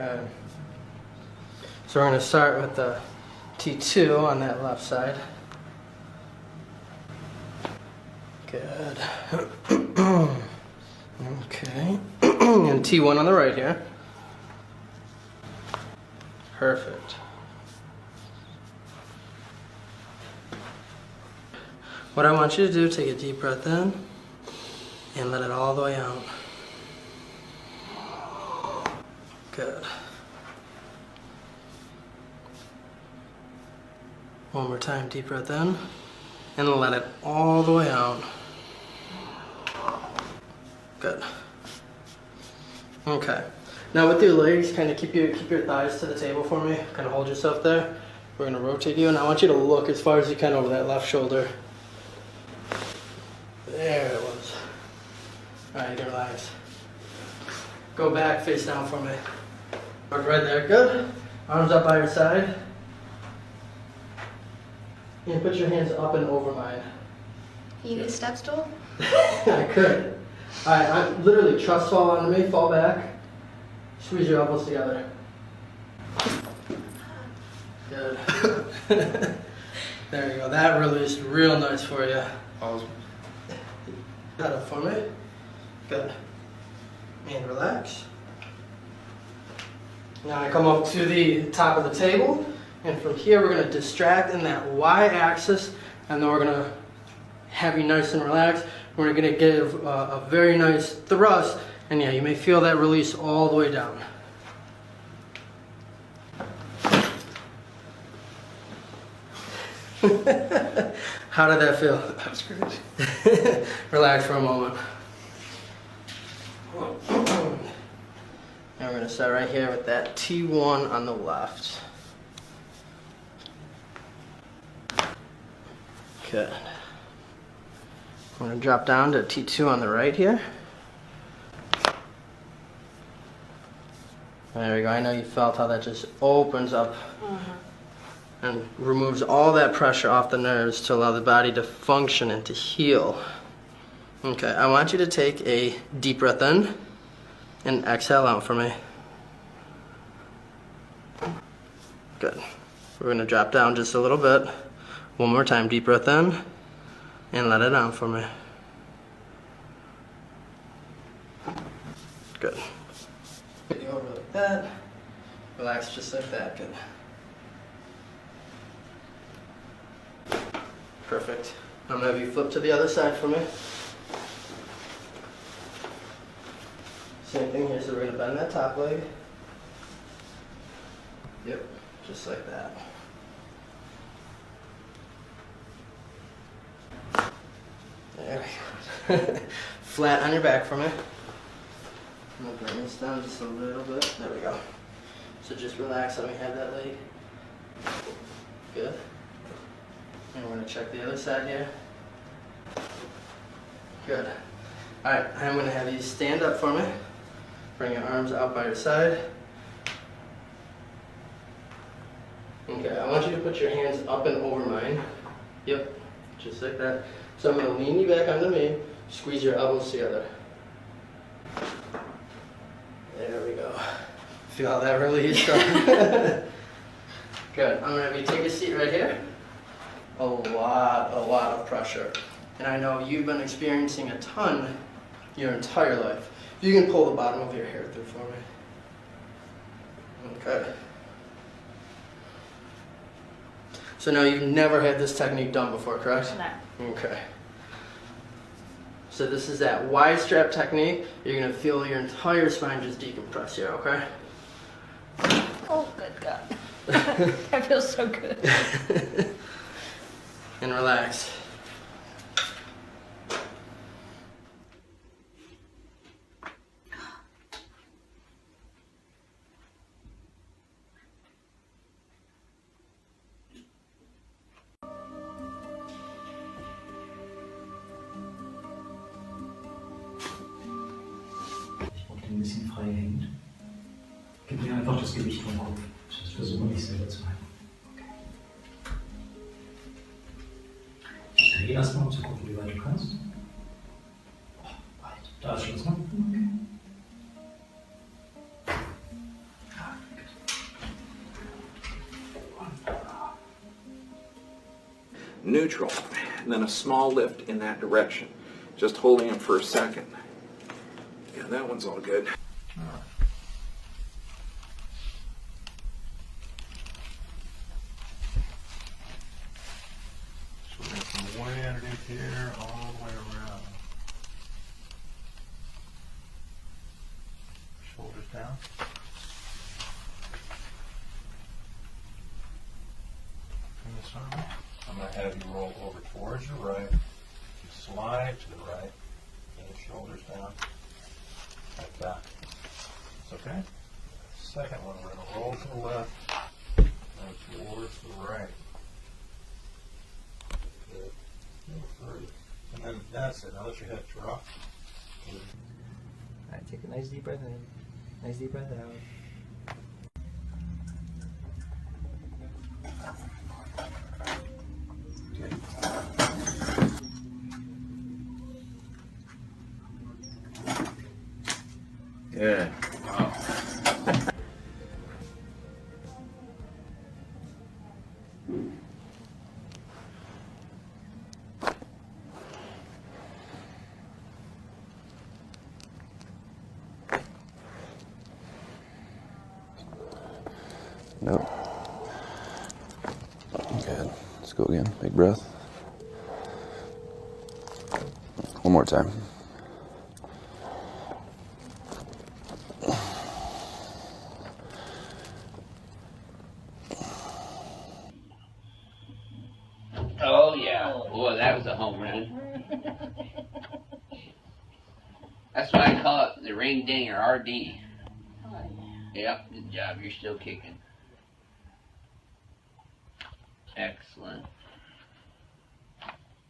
Okay. So we're going to start with the T2 on that left side. Good. Okay. And T1 on the right here. Perfect. What I want you to do, take a deep breath in and let it all the way out. Good. One more time, deep breath in and let it all the way out. Good. Okay. Now with your legs, kind of keep your thighs to the table for me. Kind of hold yourself there. We're going to rotate you, and I want you to look as far as you can over that left shoulder. There it was. All right, you can relax. Go back, face down for me. Right there, good. Arms up by your side. And put your hands up and over mine. You need a step stool? I could. All right, I'm literally trust fall onto me, fall back. Squeeze your elbows together. Good. There you go. That released real nice for you. Awesome. That up for me. Good. And relax. Now I come up to the top of the table, and from here we're going to distract in that Y-axis, and then we're going to have you nice and relaxed. We're going to give a very nice thrust, and yeah, you may feel that release all the way down. How did that feel? That's great. Relax for a moment. And we're going to start right here with that T1 on the left. Good. I'm going to drop down to T2 on the right here. There we go. I know you felt how that just opens up and removes all that pressure off the nerves to allow the body to function and to heal. Okay, I want you to take a deep breath in and exhale out for me. Good. We're going to drop down just a little bit. One more time, deep breath in and let it out for me. Good. Get you over like that. Relax just like that. Good. Perfect. I'm going to have you flip to the other side for me. Same thing here, so we're going to bend that top leg. Yep, just like that. There we go. Flat on your back for me. I'm going to bring this down just a little bit. There we go. So just relax, let me have that leg. Good. And we're going to check the other side here. Good. Alright, I'm going to have you stand up for me. Bring your arms out by your side. Okay, I want you to put your hands up and over mine. Yep, just like that. So I'm going to lean you back onto me. Squeeze your elbows together. There we go. Feel how that release? Good. I'm going to have you take a seat right here. A lot of pressure. And I know you've been experiencing a ton your entire life. You can pull the bottom of your hair through for me. Okay. So now you've never had this technique done before, correct? No. Okay. So this is that Y strap technique. You're going to feel your entire spine just decompress here, okay? Oh, good God. That feels so good. And relax. Ein bisschen frei hängt. Gib mir einfach das Gewicht vom Kopf. Das versuche ich selber zu halten. Okay. Ich drehe erstmal, um zu gucken, wie weit du kannst. Oh, weit. Da ist Schluss, ne? Okay. Ja. neutral, and then a small lift in that direction. Just holding him for a second. Yeah, that one's all good. So we're going from way underneath here all the way around. Shoulders down. Turn this arm. I'm going to have you roll over towards your right. Slide to the right. And the shoulders down. Like that. It's okay? Second one, we're going to roll to the left and towards the right. Good. Go further. And then that's it. Now let your head drop. Good. All right, take a nice deep breath in. Nice deep breath out. Good. Wow. Nope. Good. Let's go again. Big breath. One more time. Oh yeah, boy, that was a home run. That's why I call it the ring ding or RD. Yep, good job. You're still kicking. Excellent.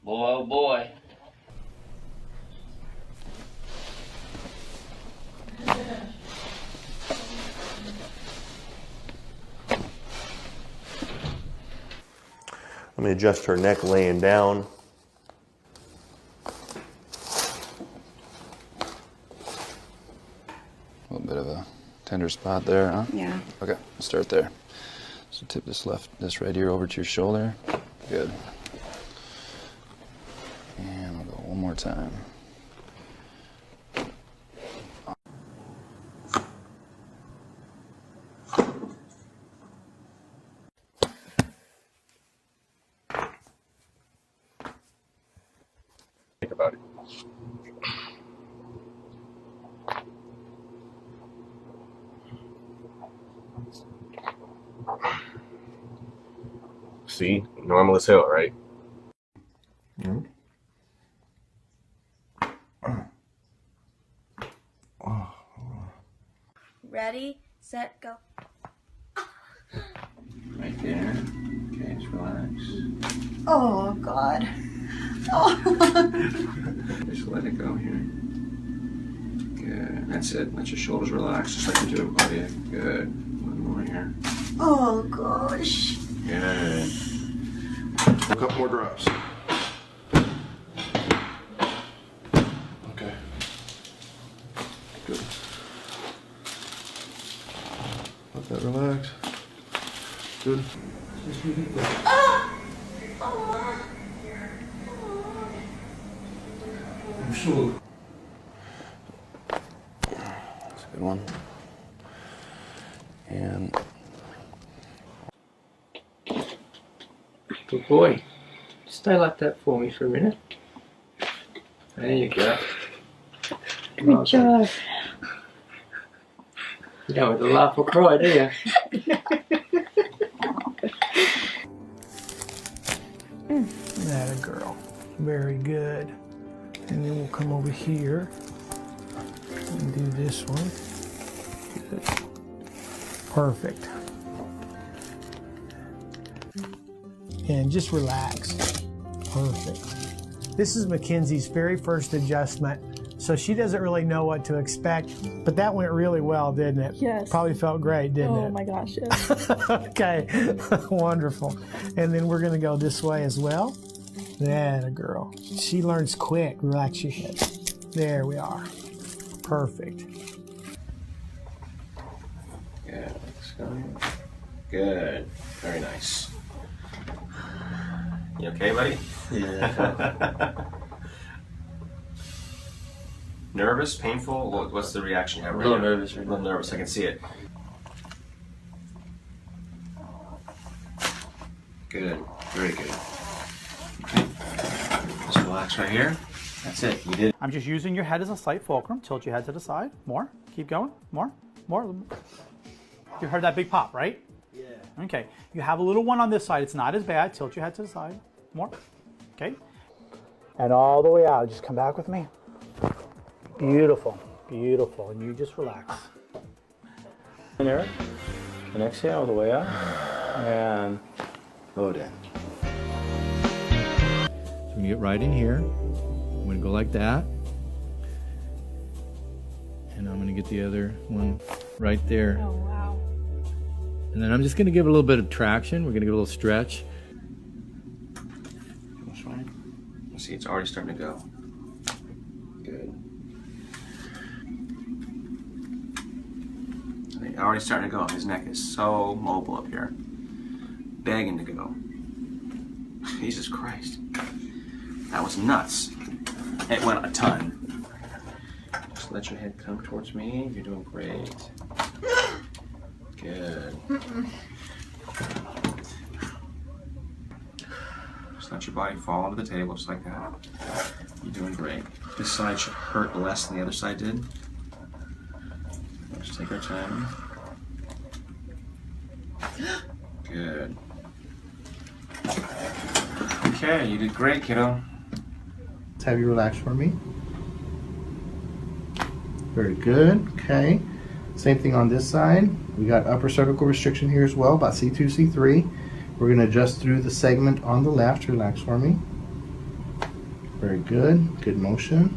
Boy, oh boy. Let me adjust her neck laying down. A little bit of a tender spot there, huh? Yeah. Okay, let's start there. So tip this right ear over to your shoulder. Good. And we'll go one more time. Think about it. See, normal as hell, right? Ready, set, go. Right there. Okay, just relax. Oh, God. Just let it go here. Good. That's it. Let your shoulders relax just like you do, buddy. Good. One more here. Oh, gosh. Good. A couple more drops. Okay. Good. Let that relax. Good. Sure. That's a good one. And Good boy. Stay like that for me for a minute. There you go. Good job. You don't want to laugh or cry, do you? That a girl. Very good. And then we'll come over here and do this one. Good. Perfect. And just relax. Perfect. This is Mackenzie's very first adjustment, so she doesn't really know what to expect, but that went really well, didn't it? Yes. Probably felt great, didn't it? Oh my gosh, yes. Okay, wonderful. And then we're going to go this way as well. That a girl. She learns quick. Relax your head. There we are. Perfect. good. Let's go here. Good. Very nice. You okay, buddy? Yeah. Nervous, painful? What's the reaction you have A right little now? nervous right A little now. nervous, I can see it. Good, very good. Okay, just relax right here. That's it, you did. I'm just using your head as a slight fulcrum. Tilt your head to the side. More. Keep going. More. More. You heard that big pop, right? Yeah. Okay. You have a little one on this side. It's not as bad. Tilt your head to the side. More. Okay. And all the way out. Just come back with me. Beautiful. Beautiful. And you just relax. And Eric, and exhale all the way out, and load in. So I'm gonna get right in here. I'm gonna go like that. And I'm gonna get the other one right there. Oh, wow. And then I'm just gonna give it a little bit of traction. We're gonna give it a little stretch. That's fine. See, it's already starting to go. Good. It's already starting to go. His neck is so mobile up here. Begging to go. Jesus Christ. That was nuts. It went a ton. Just let your head come towards me. You're doing great. Good. Just let your body fall onto the table just like that. You're doing great. This side should hurt less than the other side did. Let's take our time. Good. Okay, you did great, kiddo. Let's have you relax for me. Very good. Okay. Same thing on this side. We got upper cervical restriction here as well, about C2, C3. We're going to adjust through the segment on the left. Relax for me. Very good. Good motion.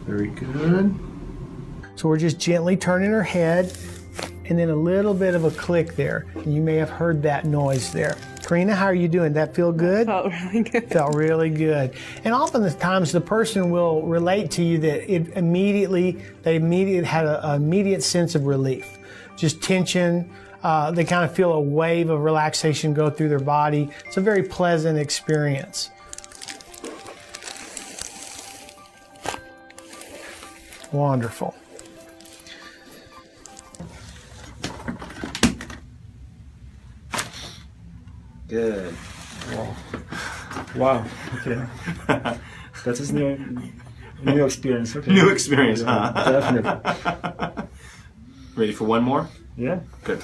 Very good. So we're just gently turning her head, and then a little bit of a click there. And you may have heard that noise there. Karina, how are you doing? That feel good? Felt really good. Felt really good. And oftentimes the person will relate to you that they immediately had an immediate sense of relief. Just tension. They kind of feel a wave of relaxation go through their body. It's a very pleasant experience. Wonderful. Good. Wow. Okay. That is new experience. Okay. New experience, Yeah, huh? Definitely. Ready for one more? Yeah. Good.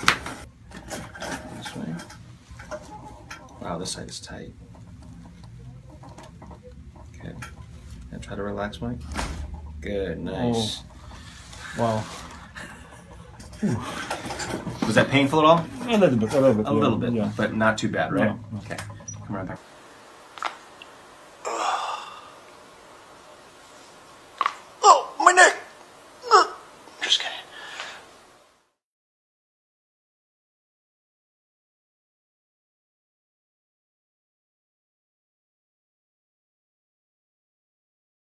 This way. Wow, this side is tight. Good. And try to relax, Mike. Good, nice. Wow. Was that painful at all? A little bit. A little bit, Yeah. but not too bad, right? No. Okay. Come right back.